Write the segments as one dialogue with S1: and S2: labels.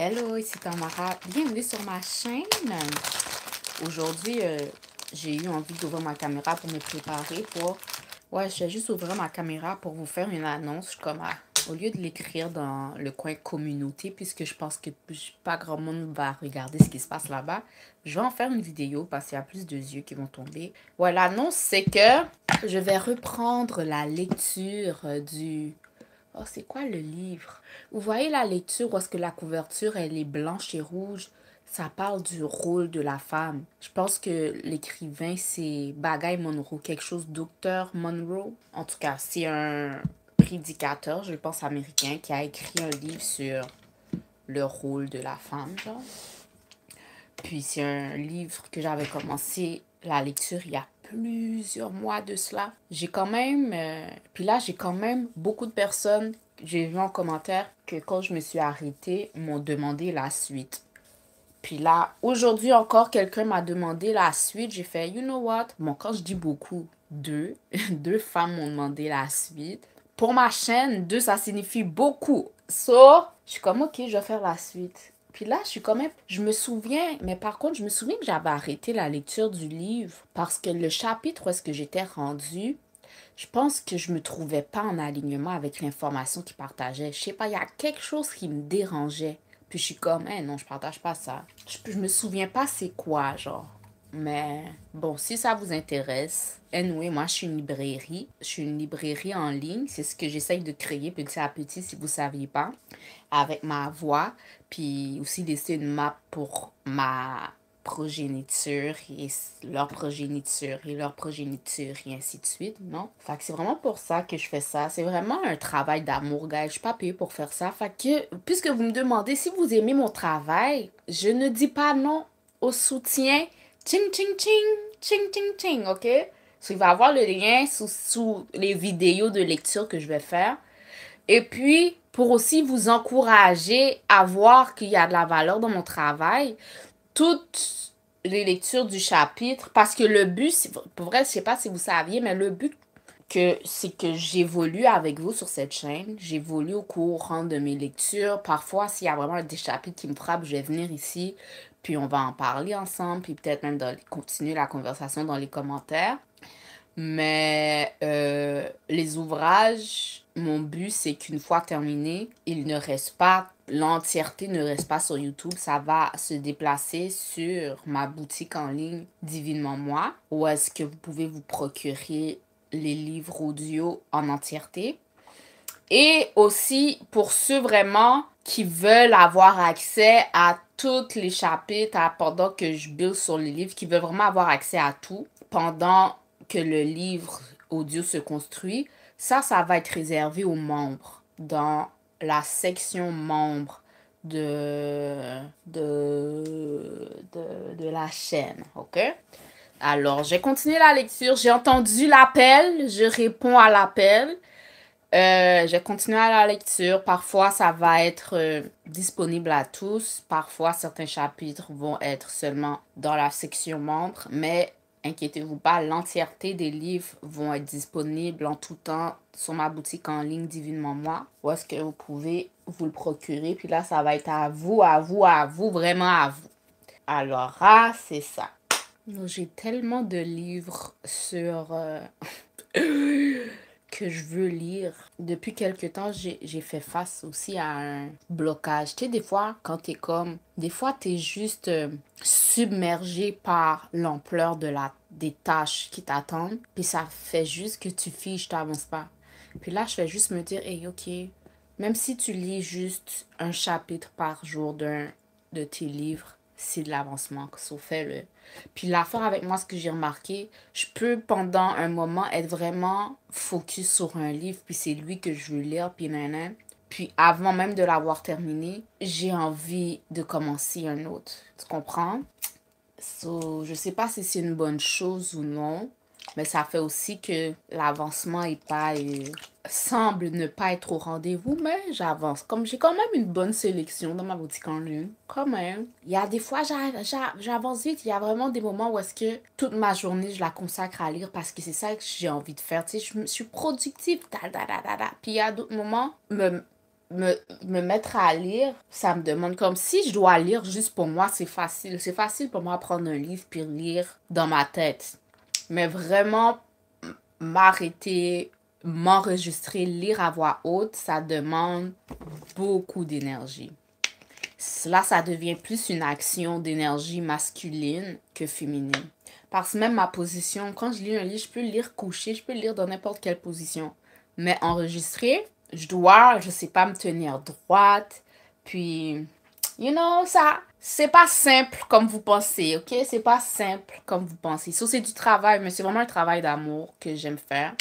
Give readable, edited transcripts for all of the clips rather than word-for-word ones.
S1: Hello, ici Tamara. Bienvenue sur ma chaîne. Aujourd'hui, j'ai eu envie d'ouvrir ma caméra pour me préparer pour... Ouais, je vais juste ouvrir ma caméra pour vous faire une annonce. Au lieu de l'écrire dans le coin communauté, puisque je pense que pas grand monde va regarder ce qui se passe là-bas, je vais en faire une vidéo parce qu'il y a plus de yeux qui vont tomber. Ouais, l'annonce, c'est que je vais reprendre la lecture du... Oh, c'est quoi le livre? Vous voyez la lecture où est-ce que la couverture, elle est blanche et rouge? Ça parle du rôle de la femme. Je pense que l'écrivain, c'est Bagay Monroe, quelque chose Docteur Monroe. En tout cas, c'est un prédicateur, je pense américain, qui a écrit un livre sur le rôle de la femme, genre. Puis c'est un livre que j'avais commencé la lecture il y a plusieurs mois de cela. J'ai quand même... puis là, j'ai quand même beaucoup de personnes, j'ai vu en commentaire que quand je me suis arrêtée, m'ont demandé la suite. Puis là, aujourd'hui encore, quelqu'un m'a demandé la suite. J'ai fait, you know what? Bon, quand je dis beaucoup, deux. Deux femmes m'ont demandé la suite. Pour ma chaîne, deux, ça signifie beaucoup. So, je suis comme, ok, je vais faire la suite. Puis là, je suis quand même, je me souviens, mais par contre, je me souviens que j'avais arrêté la lecture du livre parce que le chapitre où est-ce que j'étais rendue, je pense que je me trouvais pas en alignement avec l'information qu'il partageait. Je sais pas, il y a quelque chose qui me dérangeait. Puis je suis comme, eh non, je partage pas ça. Je me souviens pas c'est quoi, genre. Mais bon, si ça vous intéresse, anyway, moi je suis une librairie. Je suis une librairie en ligne. C'est ce que j'essaye de créer petit à petit, si vous ne saviez pas, avec ma voix. Puis aussi laisser une map pour ma progéniture et leur progéniture et leur progéniture et ainsi de suite, non? Fait que c'est vraiment pour ça que je fais ça. C'est vraiment un travail d'amour, gars. Je suis pas payée pour faire ça. Fait que, puisque vous me demandez si vous aimez mon travail, je ne dis pas non au soutien. Ching, ching, ching, ching, ching, ching, ok? So, il va y avoir le lien sous les vidéos de lecture que je vais faire. Et puis, pour aussi vous encourager à voir qu'il y a de la valeur dans mon travail, toutes les lectures du chapitre, parce que le but, pour vrai, je sais pas si vous saviez, mais le but, c'est que j'évolue avec vous sur cette chaîne. J'évolue au courant de mes lectures. Parfois, s'il y a vraiment des chapitres qui me frappent, je vais venir ici, puis on va en parler ensemble, puis peut-être même continuer la conversation dans les commentaires. Mais les ouvrages, mon but, c'est qu'une fois terminé, il ne reste pas, l'entièreté ne reste pas sur YouTube. Ça va se déplacer sur ma boutique en ligne Divinement Moi, où est-ce que vous pouvez vous procurer les livres audio en entièreté. Et aussi, pour ceux vraiment qui veulent avoir accès à tous les chapitres pendant que je build sur les livres, qui veulent vraiment avoir accès à tout pendant que le livre audio se construit, ça va être réservé aux membres dans la section membres de la chaîne, ok? Alors, j'ai continué la lecture, j'ai entendu l'appel, je réponds à l'appel. J'ai continué à la lecture. Parfois, ça va être disponible à tous. Parfois, certains chapitres vont être seulement dans la section membres. Mais inquiétez-vous pas, l'entièreté des livres vont être disponibles en tout temps sur ma boutique en ligne Divinement Moi. Où est-ce que vous pouvez vous le procurer. Puis là, ça va être à vous, vraiment à vous. Alors, c'est ça. J'ai tellement de livres sur... que je veux lire. Depuis quelque temps, j'ai fait face aussi à un blocage. Tu sais, des fois, quand t'es comme... Des fois, t'es juste submergé par l'ampleur des tâches qui t'attendent. Puis ça fait juste que tu figes, t'avances pas. Puis là, je vais juste me dire, hey, ok, même si tu lis juste un chapitre par jour de tes livres, c'est de l'avancement. So, fais-le. Puis l'affaire avec moi, ce que j'ai remarqué, je peux pendant un moment être vraiment focus sur un livre, puis c'est lui que je veux lire, puis nanana. Puis avant même de l'avoir terminé, j'ai envie de commencer un autre. Tu comprends? So, je sais pas si c'est une bonne chose ou non, mais ça fait aussi que l'avancement est pas semble ne pas être au rendez-vous, mais j'avance. Comme j'ai quand même une bonne sélection dans ma boutique en ligne, quand même. Il y a des fois, j'avance vite. Il y a vraiment des moments où est-ce que toute ma journée, je la consacre à lire parce que c'est ça que j'ai envie de faire. Tu sais, je suis productive. Puis il y a d'autres moments, me mettre à lire, ça me demande comme si je dois lire juste pour moi, c'est facile. C'est facile pour moi prendre un livre puis lire dans ma tête. Mais vraiment, m'arrêter, m'enregistrer, lire à voix haute, ça demande beaucoup d'énergie. Là, ça devient plus une action d'énergie masculine que féminine. Parce que même ma position, quand je lis un livre, je peux le lire couché, je peux le lire dans n'importe quelle position. Mais enregistrer, je dois, je sais pas, me tenir droite. Puis, ça, c'est pas simple comme vous pensez, ok? C'est pas simple comme vous pensez. Ça, c'est du travail, mais c'est vraiment un travail d'amour que j'aime faire.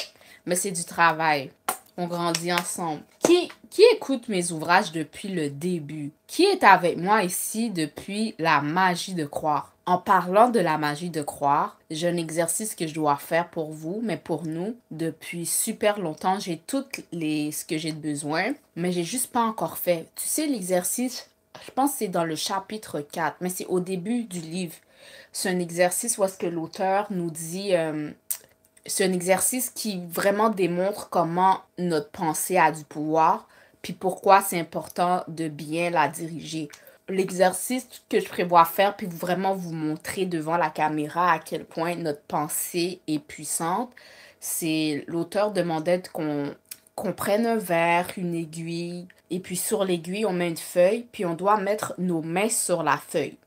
S1: Mais c'est du travail. On grandit ensemble. Qui écoute mes ouvrages depuis le début? Qui est avec moi ici depuis la magie de croire? En parlant de la magie de croire, j'ai un exercice que je dois faire pour vous, mais pour nous, depuis super longtemps, j'ai ce que j'ai de besoin, mais j'ai juste pas encore fait. Tu sais, l'exercice, je pense que c'est dans le chapitre 4, mais c'est au début du livre. C'est un exercice où est-ce que l'auteur nous dit... c'est un exercice qui vraiment démontre comment notre pensée a du pouvoir, puis pourquoi c'est important de bien la diriger. L'exercice que je prévois faire, puis vraiment vous montrer devant la caméra à quel point notre pensée est puissante, c'est l'auteur demandait qu'on prenne un verre, une aiguille, et puis sur l'aiguille, on met une feuille, puis on doit mettre nos mains sur la feuille.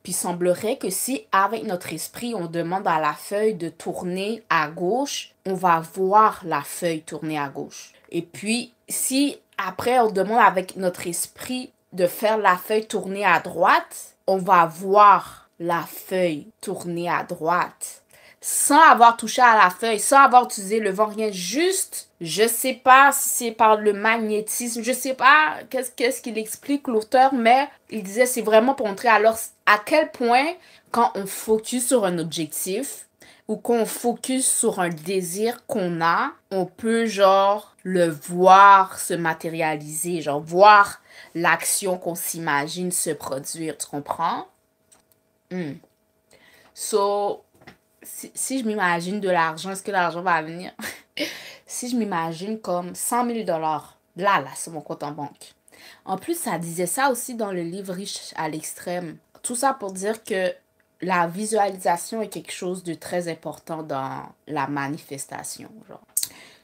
S1: Puis il semblerait que si avec notre esprit, on demande à la feuille de tourner à gauche, on va voir la feuille tourner à gauche. Et puis si après on demande avec notre esprit de faire la feuille tourner à droite, on va voir la feuille tourner à droite. Sans avoir touché à la feuille, sans avoir utilisé le vent, rien, juste, je sais pas si c'est par le magnétisme, je sais pas qu'est-ce qu'il explique l'auteur, mais il disait c'est vraiment pour montrer alors à quel point quand on focus sur un objectif ou qu'on focus sur un désir qu'on a, on peut genre le voir se matérialiser, genre voir l'action qu'on s'imagine se produire, tu comprends? So, si je m'imagine de l'argent, est-ce que l'argent va venir? Si je m'imagine comme 100 000 dollars, là, c'est mon compte en banque. En plus, ça disait ça aussi dans le livre Riche à l'extrême. Tout ça pour dire que la visualisation est quelque chose de très important dans la manifestation. Genre.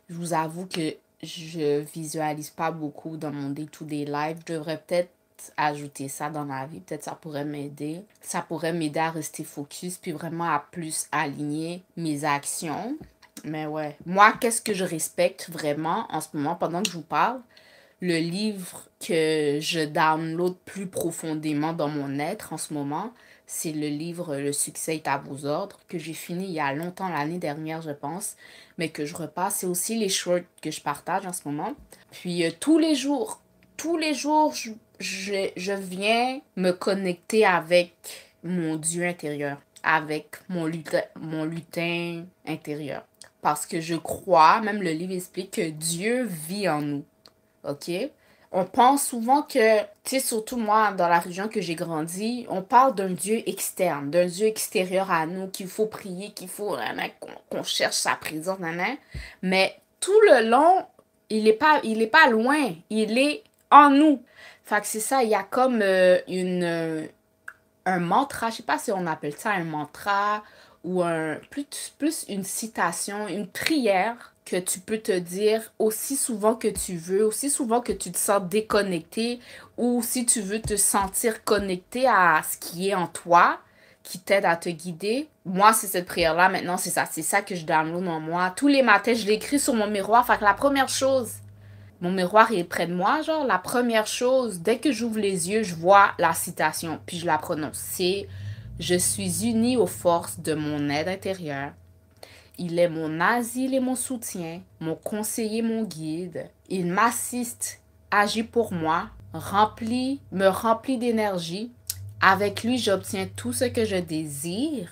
S1: Je vous avoue que je visualise pas beaucoup dans mon day-to-day life. Je devrais peut-être ajouter ça dans ma vie. Peut-être ça pourrait m'aider. Ça pourrait m'aider à rester focus puis vraiment à plus aligner mes actions. Mais ouais, moi, qu'est-ce que je respecte vraiment en ce moment pendant que je vous parle? Le livre que je download plus profondément dans mon être en ce moment, c'est le livre Le succès est à vos ordres, que j'ai fini il y a longtemps, l'année dernière, je pense, mais que je repasse. C'est aussi les shorts que je partage en ce moment. Puis tous les jours, je viens me connecter avec mon Dieu intérieur, avec mon lutin intérieur. Parce que je crois, même le livre explique que Dieu vit en nous. OK? On pense souvent que, tu sais, surtout moi, dans la région que j'ai grandi, on parle d'un Dieu externe, d'un Dieu extérieur à nous, qu'il faut prier, qu'il faut qu'on cherche sa présence, mais tout le long, il est pas loin, il est en nous. Fait que c'est ça, il y a comme un mantra, je sais pas si on appelle ça un mantra ou plus une citation, une prière que tu peux te dire aussi souvent que tu veux, aussi souvent que tu te sens déconnecté ou si tu veux te sentir connecté à ce qui est en toi, qui t'aide à te guider. Moi, c'est cette prière-là maintenant, c'est ça que je download en moi. Tous les matins, je l'écris sur mon miroir. Fait que la première chose, mon miroir est près de moi, genre, la première chose, dès que j'ouvre les yeux, je vois la citation, puis je la prononce. C'est « Je suis unie aux forces de mon aide intérieure. Il est mon asile et mon soutien, mon conseiller, mon guide. Il m'assiste, agit pour moi, me remplit d'énergie. Avec lui, j'obtiens tout ce que je désire.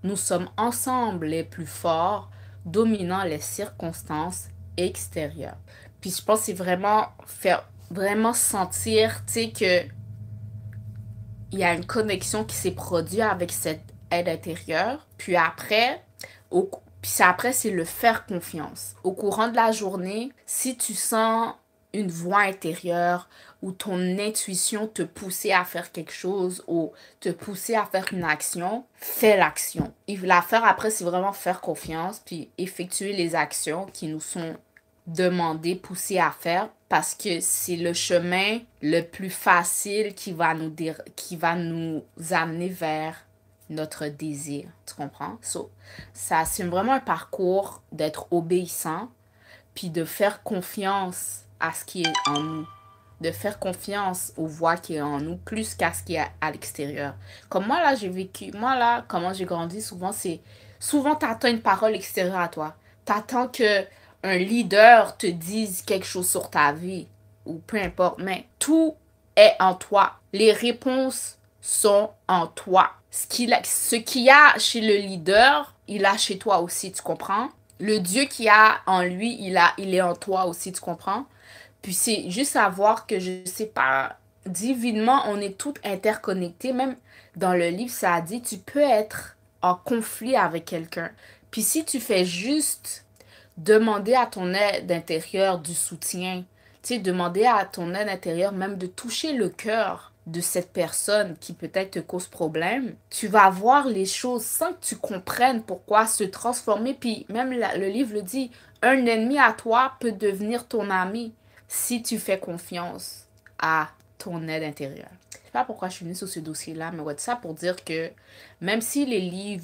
S1: Nous sommes ensemble les plus forts, dominant les circonstances extérieures. » Puis je pense que c'est vraiment sentir, tu sais, que il y a une connexion qui s'est produite avec cette aide intérieure. Puis après, c'est le faire confiance. Au courant de la journée, si tu sens une voix intérieure ou ton intuition te poussait à faire quelque chose ou te poussait à faire une action, fais l'action. Et la faire après, c'est vraiment faire confiance puis effectuer les actions qui nous sont demandées, poussées à faire parce que c'est le chemin le plus facile qui va nous amener vers notre désir. Tu comprends? So, ça, c'est vraiment un parcours d'être obéissant puis de faire confiance à ce qui est en nous. De faire confiance aux voix qui est en nous plus qu'à ce qui est à l'extérieur. Comme moi, là, j'ai vécu... Moi, là, comment j'ai grandi, souvent, c'est... Souvent, t'attends une parole extérieure à toi. T'attends que un leader te dise quelque chose sur ta vie. Ou peu importe. Mais tout est en toi. Les réponses sont en toi. Ce qu'il y a chez le leader, il a chez toi aussi, tu comprends? Le Dieu qu'il a en lui, il est en toi aussi, tu comprends? Puis c'est juste savoir que, je sais pas, divinement, on est tous interconnectés. Même dans le livre, ça a dit, tu peux être en conflit avec quelqu'un. Puis si tu fais juste demander à ton aide intérieure du soutien, tu sais, demander à ton aide intérieure même de toucher le cœur de cette personne qui peut-être te cause problème, tu vas voir les choses sans que tu comprennes pourquoi se transformer. Puis même le livre le dit, un ennemi à toi peut devenir ton ami si tu fais confiance à ton aide intérieure. Je sais pas pourquoi je suis venue sur ce dossier-là, mais ouais, ça pour dire que même si les livres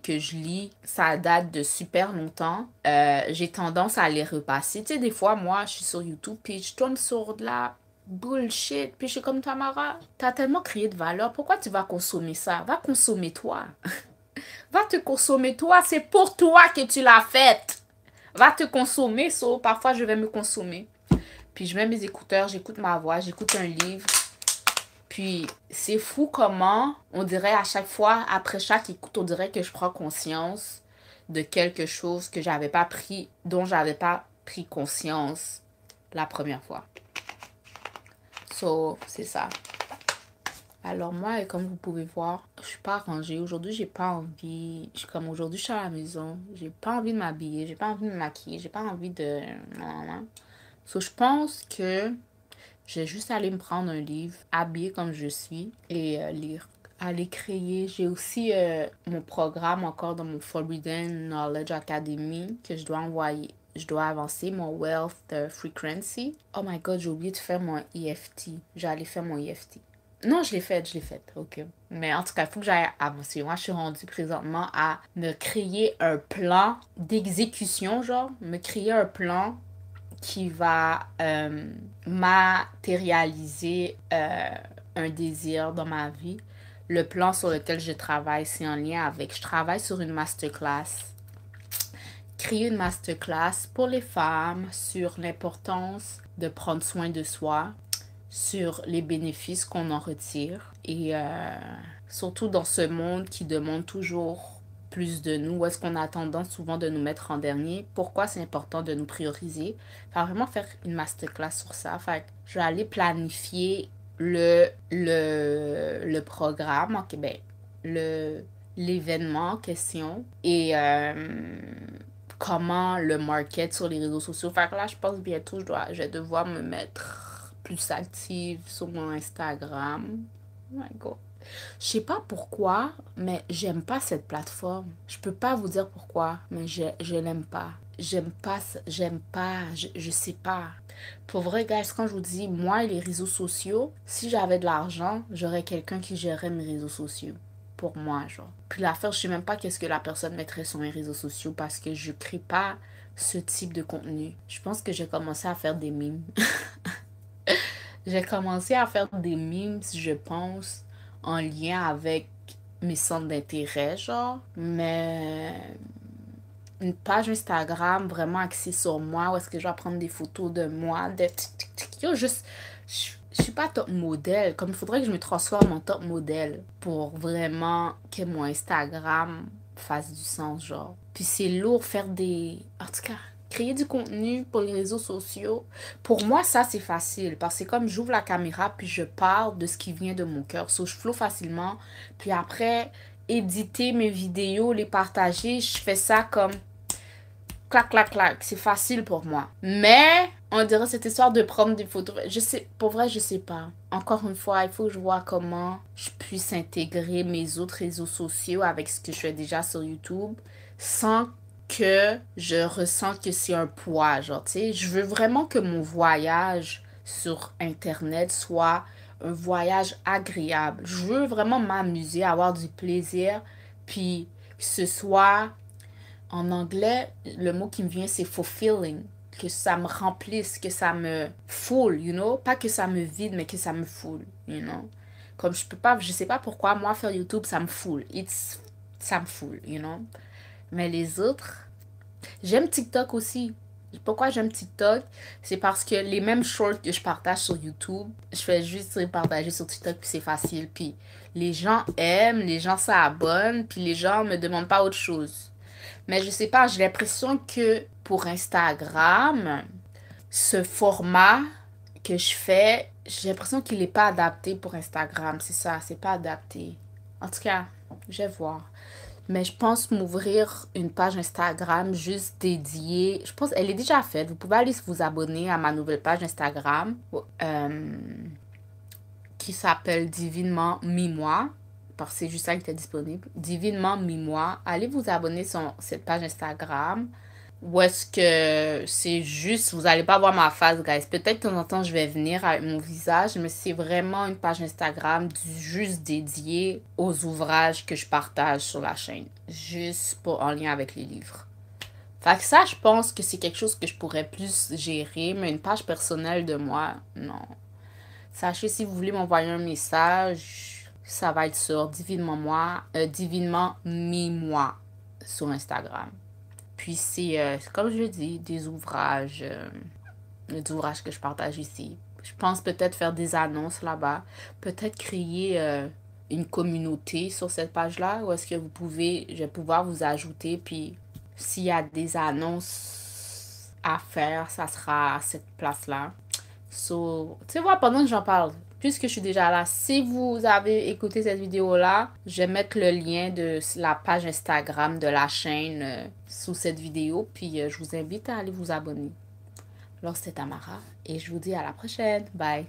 S1: que je lis, ça date de super longtemps, j'ai tendance à les repasser. Tu sais, des fois, moi, je suis sur YouTube, puis je tombe sur de la bullshit, puis je suis comme Tamara, t'as tellement créé de valeur, pourquoi tu vas consommer ça? Va consommer toi. Va te consommer toi, c'est pour toi que tu l'as faite. Va te consommer, parfois je vais me consommer. Puis je mets mes écouteurs, j'écoute ma voix, j'écoute un livre. Puis c'est fou comment, on dirait à chaque fois, après chaque écoute, on dirait que je prends conscience de quelque chose que j'avais pas pris, dont j'avais pas pris conscience la première fois. So, c'est ça. Alors moi, comme vous pouvez voir, je suis pas rangée. Aujourd'hui, j'ai pas envie. Comme aujourd'hui, je suis à la maison. J'ai pas envie de m'habiller. J'ai pas envie de me maquiller. J'ai pas envie de... So, je pense que je vais juste aller me prendre un livre, habiller comme je suis et lire. Aller créer. J'ai aussi mon programme encore dans mon Forbidden Knowledge Academy que je dois envoyer. Je dois avancer mon Wealth Frequency. Oh my God, j'ai oublié de faire mon EFT. J'allais faire mon EFT. Non, je l'ai fait. Ok. Mais en tout cas, il faut que j'aille avancer. Moi, je suis rendue présentement à me créer un plan d'exécution, genre. Me créer un plan qui va matérialiser un désir dans ma vie. Le plan sur lequel je travaille, c'est en lien avec... Je travaille sur une masterclass. Créer une masterclass pour les femmes sur l'importance de prendre soin de soi, sur les bénéfices qu'on en retire et surtout dans ce monde qui demande toujours plus de nous, où est-ce qu'on a tendance souvent de nous mettre en dernier, pourquoi c'est important de nous prioriser. Enfin, vraiment faire une masterclass sur ça. Fait que je vais aller planifier le programme, ok, ben, l'événement en question et comment le market sur les réseaux sociaux. Fait que là, je pense bientôt, je vais devoir me mettre plus active sur mon Instagram. Oh my God. Je sais pas pourquoi, mais j'aime pas cette plateforme. Je peux pas vous dire pourquoi, mais je l'aime pas. J'aime pas, je sais pas. Pour vrai, guys, quand je vous dis, moi et les réseaux sociaux, si j'avais de l'argent, j'aurais quelqu'un qui gérerait mes réseaux sociaux. Pour moi, genre. Puis l'affaire, je sais même pas qu'est-ce que la personne mettrait sur mes réseaux sociaux parce que je crée pas ce type de contenu. Je pense que j'ai commencé à faire des mimes. J'ai commencé à faire des memes, je pense, en lien avec mes centres d'intérêt, genre. Mais une page Instagram vraiment axée sur moi, où est-ce que je vais prendre des photos de moi, yo, juste... Je suis pas top modèle. Comme il faudrait que je me transforme en top modèle pour vraiment que mon Instagram fasse du sens, genre. Puis c'est lourd faire des... En tout cas, créer du contenu pour les réseaux sociaux. Pour moi, ça, c'est facile. Parce que comme j'ouvre la caméra, puis je parle de ce qui vient de mon cœur. So, je flow facilement. Puis après, éditer mes vidéos, les partager, je fais ça comme... clac, clac, clac. C'est facile pour moi. Mais, on dirait cette histoire de prendre des photos. Je sais, pour vrai, je sais pas. Encore une fois, il faut que je vois comment je puisse intégrer mes autres réseaux sociaux avec ce que je fais déjà sur YouTube sans que je ressente que c'est un poids, genre, tu sais. Je veux vraiment que mon voyage sur Internet soit un voyage agréable. Je veux vraiment m'amuser, avoir du plaisir, puis que ce soit en anglais, le mot qui me vient, c'est fulfilling. Que ça me remplisse, que ça me full, you know? Pas que ça me vide, mais que ça me full, you know? Comme je peux pas, je sais pas pourquoi, moi, faire YouTube, ça me full. Ça me full, you know? Mais les autres, j'aime TikTok aussi. Pourquoi j'aime TikTok? C'est parce que les mêmes shorts que je partage sur YouTube, je fais juste les partager sur TikTok, puis c'est facile. Puis les gens aiment, les gens s'abonnent, puis les gens me demandent pas autre chose. Mais je sais pas, j'ai l'impression que pour Instagram, ce format que je fais, j'ai l'impression qu'il n'est pas adapté pour Instagram. C'est ça, c'est pas adapté. En tout cas, je vais voir. Mais je pense m'ouvrir une page Instagram juste dédiée. Je pense qu'elle est déjà faite. Vous pouvez aller vous abonner à ma nouvelle page Instagram qui s'appelle Divinement Mi-moi. Parce que c'est juste ça qui était disponible. Divinement Mi-moi. Allez vous abonner sur cette page Instagram. Ou est-ce que c'est juste, vous n'allez pas voir ma face, guys. Peut-être de temps en temps, je vais venir avec mon visage, mais c'est vraiment une page Instagram juste dédiée aux ouvrages que je partage sur la chaîne. Juste pour, en lien avec les livres. Fait que ça, je pense que c'est quelque chose que je pourrais plus gérer, mais une page personnelle de moi, non. Sachez, si vous voulez m'envoyer un message, ça va être sur Divinement Mi-moi sur Instagram. Puis c'est, comme je dis, des ouvrages que je partage ici. Je pense peut-être faire des annonces là-bas. Peut-être créer une communauté sur cette page-là. Où est-ce que je vais pouvoir vous ajouter. Puis s'il y a des annonces à faire, ça sera à cette place-là. So, tu sais, pendant que j'en parle, puisque je suis déjà là, si vous avez écouté cette vidéo-là, je vais mettre le lien de la page Instagram de la chaîne sous cette vidéo. Puis je vous invite à aller vous abonner. Alors, c'était Tamara et je vous dis à la prochaine. Bye!